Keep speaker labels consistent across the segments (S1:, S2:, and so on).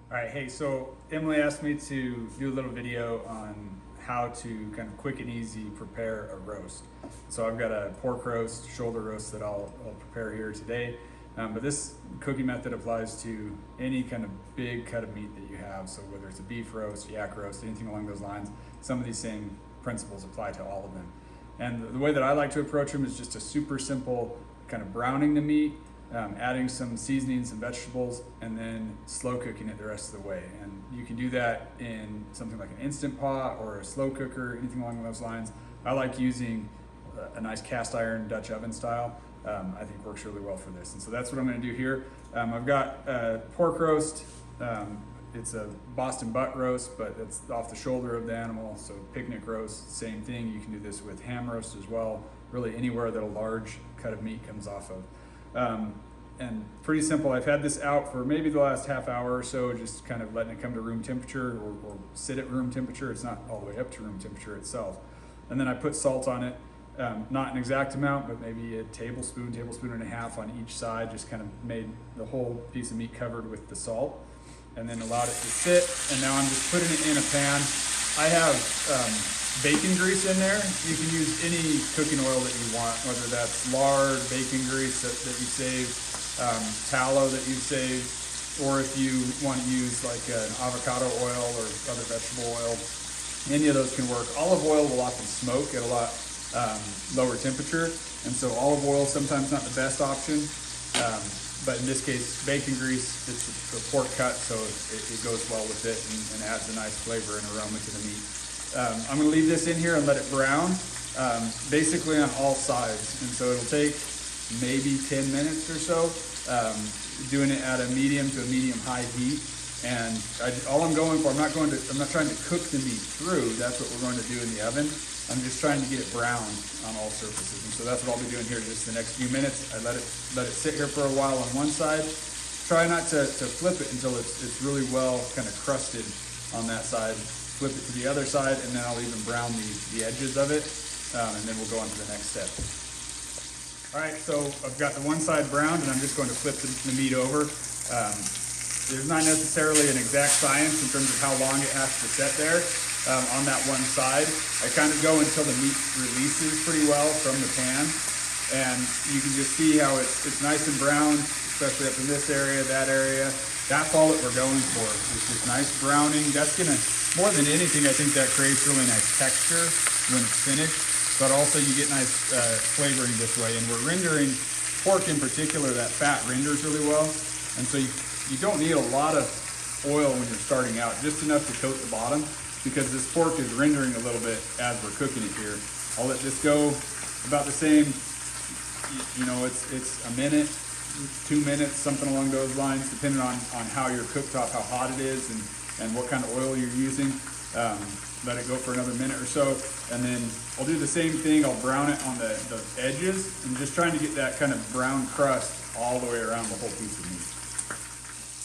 S1: All right, hey, so Emily asked me to do a little video on how to kind of quick and easy prepare a roast. So I've got a pork roast, shoulder roast that I'll prepare here today. But this cooking method applies to any kind of big cut of meat that you have. So whether it's a beef roast, yak roast, anything along those lines, some of these same principles apply to all of them. And the way that I like to approach them is just a super simple kind of browning the meat, adding some seasonings and vegetables, and then slow cooking it the rest of the way. And you can do that in something like an Instant Pot or a slow cooker, anything along those lines. I like using a nice cast iron Dutch oven style. I think works really well for this. And so that's what I'm going to do here. I've got a pork roast. It's a Boston butt roast, but it's off the shoulder of the animal. So picnic roast, same thing. You can do this with ham roast as well. Really anywhere that a large cut of meat comes off of. And pretty simple. I've had this out for maybe the last half hour or so, just kind of letting it come to room temperature or sit at room temperature. It's not all the way up to room temperature itself. And then I put salt on it. Not an exact amount, but maybe a tablespoon and a half on each side, just kind of made the whole piece of meat covered with the salt, and then allowed it to sit. And now I'm just putting it in a pan. I have bacon grease in there. You can use any cooking oil that you want, whether that's lard, bacon grease that you saved, tallow that you've saved, or if you want to use like an avocado oil or other vegetable oil, any of those can work. Olive oil will often smoke at a lot lower temperature, and so olive oil is sometimes not the best option, but in this case bacon grease, it's a pork cut, so it goes well with it and adds a nice flavor and aroma to the meat. I'm going to leave this in here and let it brown basically on all sides, and so it'll take maybe 10 minutes or so, doing it at a medium to a medium high heat. And all I'm going for, I'm not trying to cook the meat through. That's what we're going to do in the oven. I'm just trying to get it browned on all surfaces. And so that's what I'll be doing here just the next few minutes. I let it sit here for a while on one side. Try not to flip it until it's really well kind of crusted on that side. Flip it to the other side, and then I'll even brown the edges of it. And then we'll go on to the next step. All right, so I've got the one side browned, and I'm just going to flip the meat over. There's not necessarily an exact science in terms of how long it has to set there on that one side. I kind of go until the meat releases pretty well from the pan, and you can just see how it's nice and brown, especially up in this area, that area. That's all that we're going for. It's just nice browning. That's gonna, more than anything, I think that creates really nice texture when it's finished, but also you get nice flavoring this way. And we're rendering pork in particular, that fat renders really well, and so you don't need a lot of oil when you're starting out, just enough to coat the bottom, because this pork is rendering a little bit as we're cooking it here. I'll let this go about the same, it's a minute, 2 minutes, something along those lines, depending on how your cooktop, how hot it is, and what kind of oil you're using. Let it go for another minute or so, and then I'll do the same thing. I'll brown it on the edges, and just trying to get that kind of brown crust all the way around the whole piece of meat.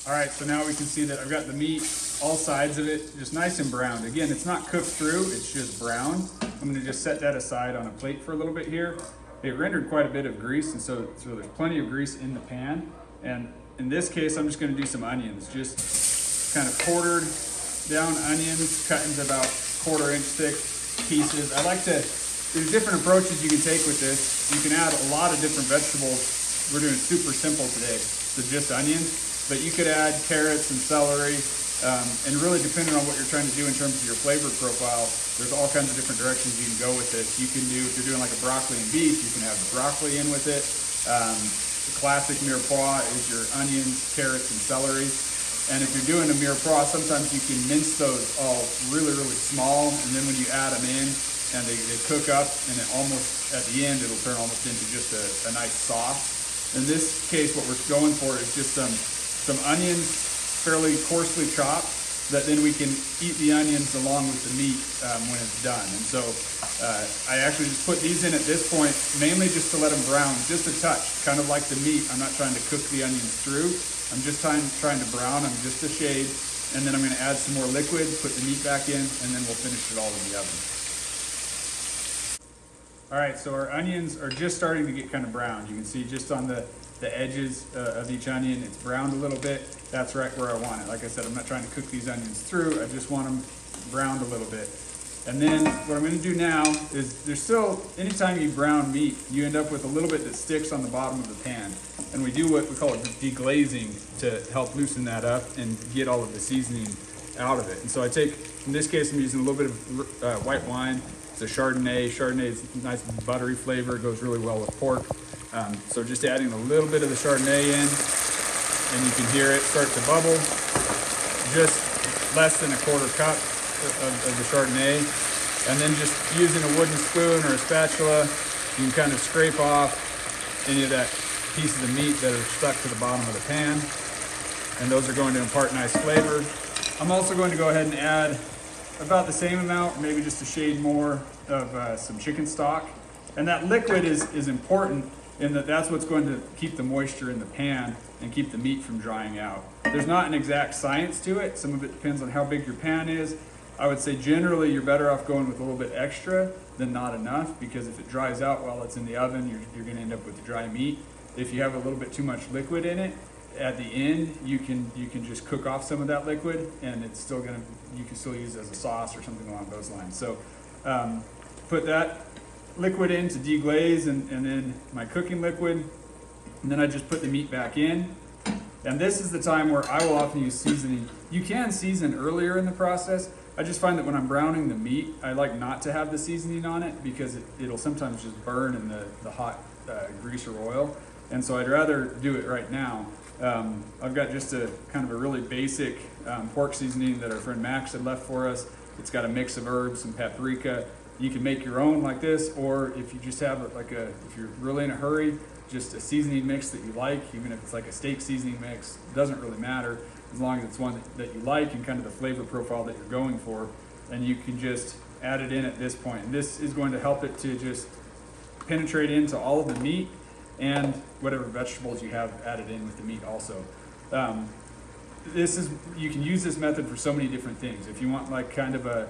S1: All right, so now we can see that I've got the meat, all sides of it, just nice and browned. Again, it's not cooked through, it's just brown. I'm gonna just set that aside on a plate for a little bit here. It rendered quite a bit of grease, and so there's plenty of grease in the pan. And in this case, I'm just gonna do some onions, just kind of quartered down onions, cut into about 1/4 inch thick pieces. There's different approaches you can take with this. You can add a lot of different vegetables. We're doing super simple today, so just onions. But you could add carrots and celery, and really depending on what you're trying to do in terms of your flavor profile, there's all kinds of different directions you can go with this. You can do, if you're doing like a broccoli and beef, you can have the broccoli in with it. The classic mirepoix is your onions, carrots, and celery. And if you're doing a mirepoix, sometimes you can mince those all really, really small, and then when you add them in, and they cook up, and it almost, at the end, it'll turn almost into just a nice sauce. In this case, what we're going for is just some onions, fairly coarsely chopped, that then we can eat the onions along with the meat when it's done. And so I actually just put these in at this point, mainly just to let them brown just a touch, kind of like the meat. I'm not trying to cook the onions through. I'm just trying to brown them just a shade, and then I'm gonna add some more liquid, put the meat back in, and then we'll finish it all in the oven. All right, so our onions are just starting to get kind of brown. You can see just on the edges of each onion, it's browned a little bit. That's right where I want it. Like I said, I'm not trying to cook these onions through. I just want them browned a little bit. And then what I'm gonna do now is there's still, anytime you brown meat, you end up with a little bit that sticks on the bottom of the pan. And we do what we call deglazing to help loosen that up and get all of the seasoning out of it. And so I take, in this case, I'm using a little bit of white wine. It's a Chardonnay. Chardonnay is a nice buttery flavor. It goes really well with pork. So just adding a little bit of the Chardonnay in, and you can hear it start to bubble. Just less than a quarter cup of the Chardonnay. And then just using a wooden spoon or a spatula, you can kind of scrape off any of that pieces of meat that are stuck to the bottom of the pan. And those are going to impart nice flavor. I'm also going to go ahead and add about the same amount, maybe just a shade more of some chicken stock. And that liquid is important in that that's what's going to keep the moisture in the pan and keep the meat from drying out. There's not an exact science to it. Some of it depends on how big your pan is. I would say generally you're better off going with a little bit extra than not enough, because if it dries out while it's in the oven, you're gonna end up with dry meat. If you have a little bit too much liquid in it, at the end, you can just cook off some of that liquid, and it's still gonna, you can still use it as a sauce or something along those lines. So put that liquid in to deglaze, and then my cooking liquid, and then I just put the meat back in. And this is the time where I will often use seasoning. You can season earlier in the process. I just find that when I'm browning the meat, I like not to have the seasoning on it because it'll sometimes just burn in the hot grease or oil. And so I'd rather do it right now. I've got just a kind of a really basic pork seasoning that our friend Max had left for us. It's got a mix of herbs and paprika. You can make your own like this, or if you just have if you're really in a hurry, just a seasoning mix that you like, even if it's like a steak seasoning mix, it doesn't really matter as long as it's one that you like and kind of the flavor profile that you're going for. And you can just add it in at this point. And this is going to help it to just penetrate into all of the meat and whatever vegetables you have added in with the meat also. You can use this method for so many different things. If you want like kind of a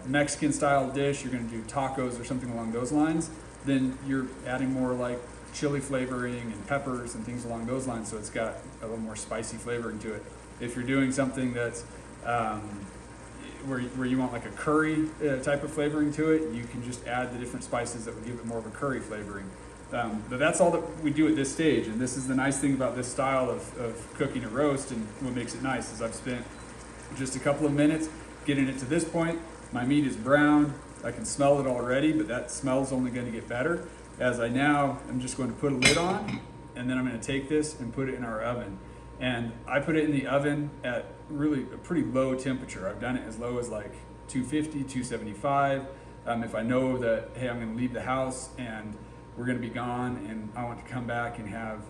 S1: Mexican style dish, you're gonna do tacos or something along those lines, then you're adding more like chili flavoring and peppers and things along those lines, so it's got a little more spicy flavoring to it. If you're doing something that's where you want like a curry type of flavoring to it, you can just add the different spices that would give it more of a curry flavoring. But that's all that we do at this stage, and this is the nice thing about this style of cooking a roast, and what makes it nice is I've spent just a couple of minutes getting it to this point. My meat is brown. I can smell it already, but that smell is only going to get better as I'm just going to put a lid on, and then I'm going to take this and put it in our oven. And I put it in the oven at really a pretty low temperature. I've done it as low as like 250, 275. If I know that, hey, I'm going to leave the house and we're going to be gone and I want to come back and have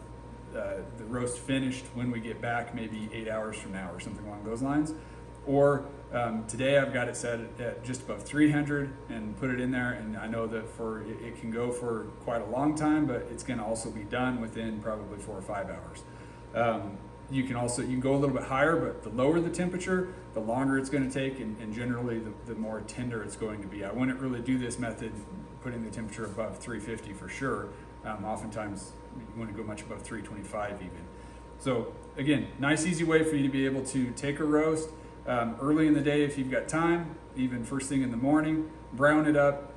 S1: the roast finished when we get back, maybe 8 hours from now or something along those lines. Or today I've got it set at just above 300 and put it in there, and I know that it can go for quite a long time, but it's going to also be done within probably 4 or 5 hours. You can go a little bit higher, but the lower the temperature, the longer it's going to take, and generally the more tender it's going to be. I wouldn't really do this method putting the temperature above 350 for sure. Oftentimes you want to go much above 325 even. So again, nice easy way for you to be able to take a roast early in the day if you've got time, even first thing in the morning, brown it up,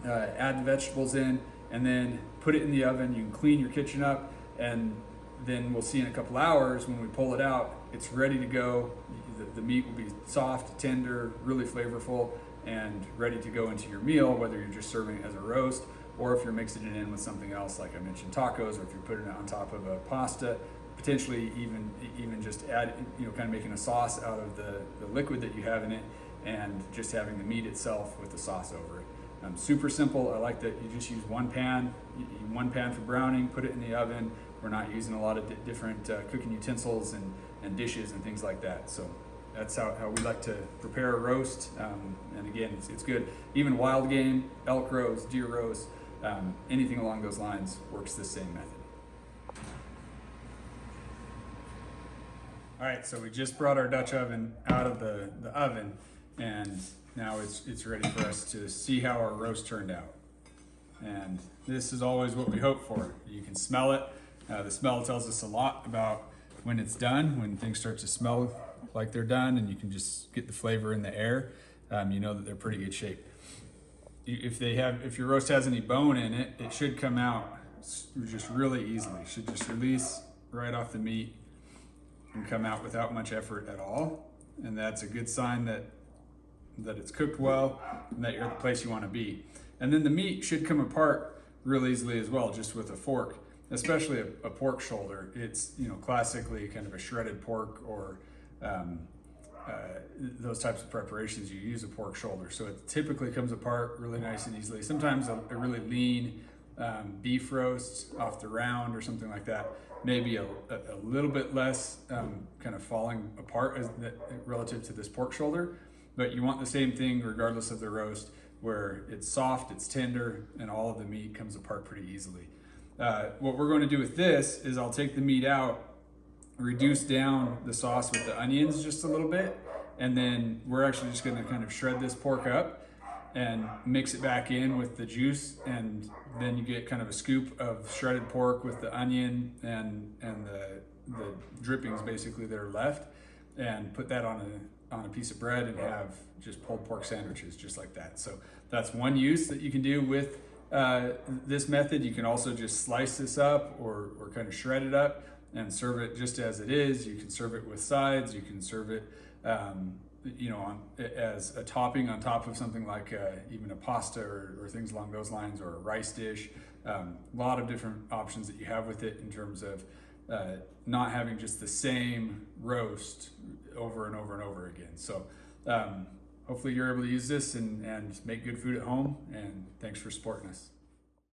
S1: add the vegetables in, and then put it in the oven. You can clean your kitchen up, and then we'll see in a couple hours when we pull it out, it's ready to go. The meat will be soft, tender, really flavorful, and ready to go into your meal, whether you're just serving it as a roast or if you're mixing it in with something else, like I mentioned, tacos, or if you're putting it on top of a pasta, potentially even just add, kind of making a sauce out of the liquid that you have in it, and just having the meat itself with the sauce over it. Super simple. I like that you just use one pan for browning, put it in the oven. We're not using a lot of different cooking utensils and dishes and things like that. So that's how we like to prepare a roast. And again, it's good. Even wild game, elk roast, deer roast, anything along those lines works the same method. All right, so we just brought our Dutch oven out of the oven, and now it's ready for us to see how our roast turned out. And this is always what we hope for. You can smell it. The smell tells us a lot about when it's done. When things start to smell like they're done and you can just get the flavor in the air, you know that they're pretty good shape. If your roast has any bone in it, it should come out just really easily. It should just release right off the meat and come out without much effort at all. And that's a good sign that it's cooked well and that you're at the place you want to be. And then the meat should come apart real easily as well, just with a fork, especially a pork shoulder. It's, you know, classically kind of a shredded pork or those types of preparations, you use a pork shoulder. So it typically comes apart really nice and easily. Sometimes a really lean beef roast off the round or something like that, maybe a little bit less kind of falling apart relative to this pork shoulder. But you want the same thing regardless of the roast, where it's soft, it's tender, and all of the meat comes apart pretty easily. What we're going to do with this is I'll take the meat out, reduce down the sauce with the onions just a little bit, and then we're actually just going to kind of shred this pork up and mix it back in with the juice, and then you get kind of a scoop of shredded pork with the onion and the drippings basically that are left, and put that on a piece of bread and have just pulled pork sandwiches just like that. So that's one use that you can do with this method. You can also just slice this up or kind of shred it up and serve it just as it is. You can serve it with sides. You can serve it as a topping on top of something like even a pasta or things along those lines, or a rice dish. A lot of different options that you have with it in terms of not having just the same roast over and over and over again. So hopefully you're able to use this and make good food at home, and thanks for supporting us.